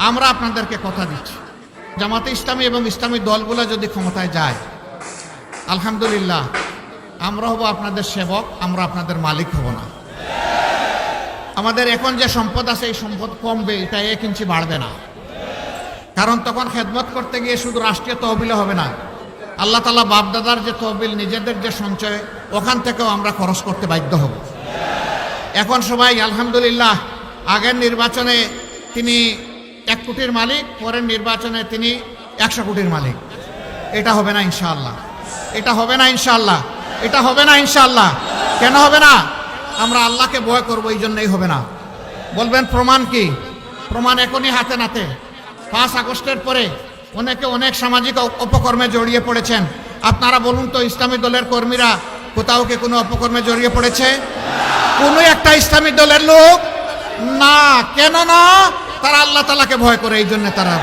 আমরা আপনাদেরকে কথা দিচ্ছি, জামাতে ইসলামী এবং ইসলামী দলগুলো যদি ক্ষমতায় যায়, আলহামদুলিল্লাহ আমরা হব আপনাদের সেবক, আমরা আপনাদের মালিক হব না। আমাদের এখন যে সম্পদ আছে এই সম্পদ কমবে, এটা 1 ইঞ্চি বাড়বে না। কারণ তখন খেদমত করতে গিয়ে শুধু রাষ্ট্রীয় তহবিলে হবে না, আল্লাহ তাআলা বাপদাদার যে তহবিল, নিজেদের যে সঞ্চয়, ওখান থেকেও আমরা খরচ করতে বাধ্য হব। এখন সবাই আলহামদুলিল্লাহ, আগের নির্বাচনে তিনি 1 কোটির মালিক, পরের নির্বাচনে তিনি 100 কোটির মালিক। এটা হবে না ইনশাআল্লাহ, এটা হবে না ইনশাআল্লাহ, এটা হবে না ইনশাআল্লাহ। কেন হবে না? আমরা আল্লাহকে ভয় করবো, এই জন্যই হবে না। বলবেন প্রমাণ কি? প্রমাণ এখনই হাতে নাতে। 5 আগস্টের পরে অনেকে অনেক সামাজিক অপকর্মে জড়িয়ে পড়েছেন। আপনারা বলুন তো, ইসলামী দলের কর্মীরা কোথাও কি কোনো অপকর্মে জড়িয়ে পড়েছে? কোনো একটা ইসলামী দলের লোক না। কেন না? তারা আল্লাহ তাআলাকে ভয় করে, এই জন্য তারা